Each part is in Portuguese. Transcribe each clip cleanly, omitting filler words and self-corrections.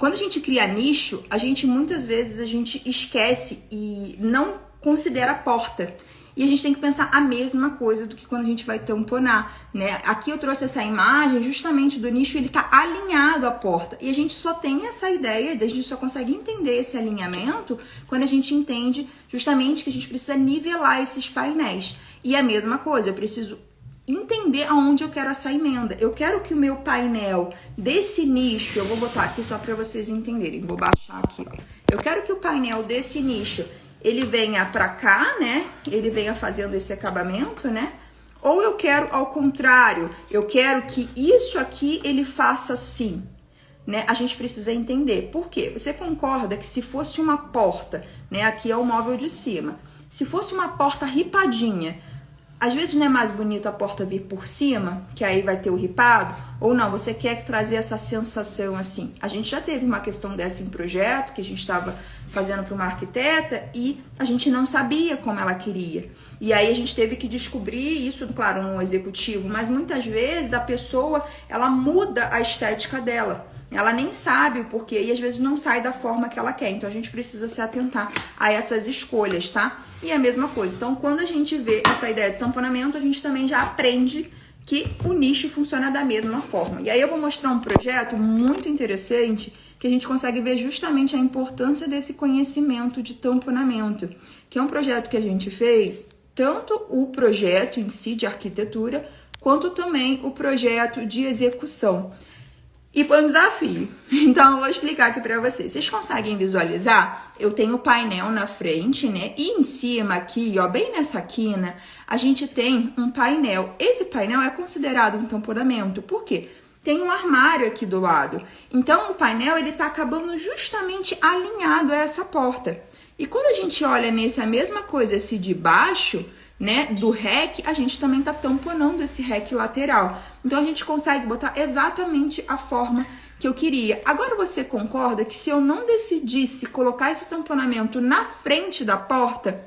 Quando a gente cria nicho, muitas vezes a gente esquece e não considera a porta. E a gente tem que pensar a mesma coisa do que quando a gente vai tamponar, né? Aqui eu trouxe essa imagem justamente do nicho, ele tá alinhado à porta. E a gente só tem essa ideia, a gente só consegue entender esse alinhamento quando a gente entende justamente que a gente precisa nivelar esses painéis. E a mesma coisa, eu preciso entender aonde eu quero essa emenda. Eu quero que o meu painel desse nicho, eu vou botar aqui só para vocês entenderem, vou baixar aqui, ó. Eu quero que o painel desse nicho ele venha pra cá, né? Ele venha fazendo esse acabamento, né? Ou eu quero ao contrário, eu quero que isso aqui ele faça assim, né? A gente precisa entender. Por quê? Você concorda que se fosse uma porta, né? Aqui é o móvel de cima. Se fosse uma porta ripadinha, às vezes não é mais bonita a porta vir por cima, que aí vai ter o ripado, ou não, você quer trazer essa sensação assim. A gente já teve uma questão dessa em projeto, que a gente estava fazendo para uma arquiteta e a gente não sabia como ela queria. E aí a gente teve que descobrir isso, claro, no executivo, mas muitas vezes a pessoa, ela muda a estética dela. Ela nem sabe o porquê e às vezes não sai da forma que ela quer. Então a gente precisa se atentar a essas escolhas, tá? E a mesma coisa. Então quando a gente vê essa ideia de tamponamento, a gente também já aprende que o nicho funciona da mesma forma. E aí eu vou mostrar um projeto muito interessante que a gente consegue ver justamente a importância desse conhecimento de tamponamento, que é um projeto que a gente fez, tanto o projeto em si de arquitetura, quanto também o projeto de execução. E foi um desafio. Então, eu vou explicar aqui para vocês. Vocês conseguem visualizar? Eu tenho o painel na frente, né? E em cima aqui, ó, bem nessa quina, a gente tem um painel. Esse painel é considerado um tamponamento. Por quê? Tem um armário aqui do lado. Então, o painel, ele tá acabando justamente alinhado a essa porta. E quando a gente olha nesse, a mesma coisa, esse de baixo, né, do REC, a gente também tá tamponando esse REC lateral. Então, a gente consegue botar exatamente a forma que eu queria. Agora, você concorda que se eu não decidisse colocar esse tamponamento na frente da porta,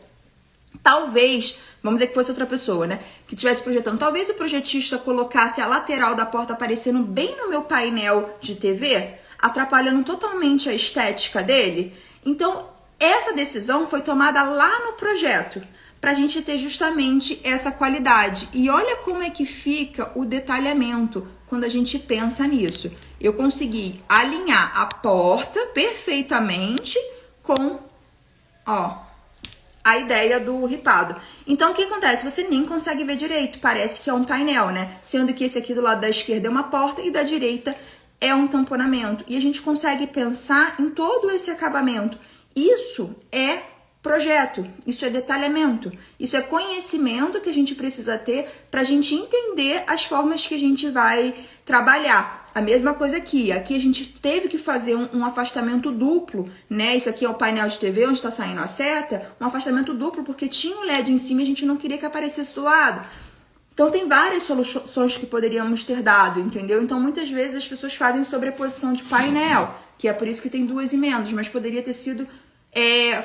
talvez, vamos dizer que fosse outra pessoa, né, que estivesse projetando, talvez o projetista colocasse a lateral da porta aparecendo bem no meu painel de TV, atrapalhando totalmente a estética dele. Então, essa decisão foi tomada lá no projeto, para a gente ter justamente essa qualidade. E olha como é que fica o detalhamento quando a gente pensa nisso. Eu consegui alinhar a porta perfeitamente com, ó, a ideia do ripado. Então, o que acontece? Você nem consegue ver direito, parece que é um painel, né? Sendo que esse aqui do lado da esquerda é uma porta e da direita é um tamponamento. E a gente consegue pensar em todo esse acabamento. Isso é projeto, isso é detalhamento, isso é conhecimento que a gente precisa ter para a gente entender as formas que a gente vai trabalhar. A mesma coisa aqui a gente teve que fazer um afastamento duplo, né? Isso aqui é o painel de TV onde está saindo a seta, um afastamento duplo porque tinha um LED em cima e a gente não queria que aparecesse do lado. Então tem várias soluções que poderíamos ter dado, entendeu? Então muitas vezes as pessoas fazem sobreposição de painel, que é por isso que tem duas emendas, mas poderia ter sido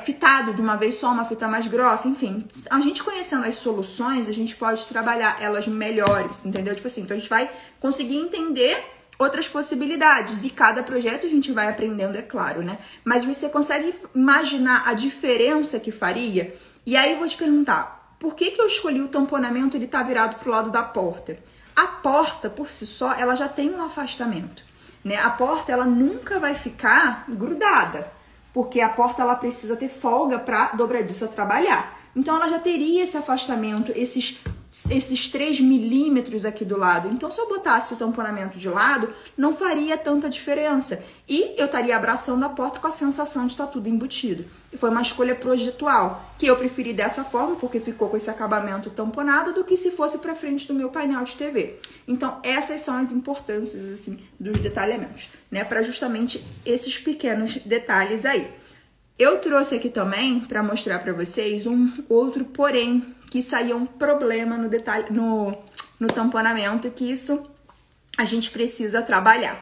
fitado de uma vez só, uma fita mais grossa, enfim. A gente conhecendo as soluções, a gente pode trabalhar elas melhores, entendeu? Tipo assim, então a gente vai conseguir entender outras possibilidades e cada projeto a gente vai aprendendo, é claro, né? Mas você consegue imaginar a diferença que faria? E aí eu vou te perguntar, por que eu escolhi o tamponamento, ele tá virado pro lado da porta? A porta, por si só, ela já tem um afastamento, né? A porta, ela nunca vai ficar grudada, porque a porta ela precisa ter folga para dobradiça trabalhar. Então ela já teria esse afastamento, esses 3 milímetros aqui do lado. Então se eu botasse o tamponamento de lado, não faria tanta diferença. E eu estaria abraçando a porta com a sensação de estar tudo embutido. E foi uma escolha projetual, que eu preferi dessa forma, porque ficou com esse acabamento tamponado, do que se fosse para frente do meu painel de TV. Então essas são as importâncias assim dos detalhamentos, né, para justamente esses pequenos detalhes aí. Eu trouxe aqui também para mostrar para vocês um outro porém, que isso aí é um problema no detalhe, no tamponamento, que isso a gente precisa trabalhar.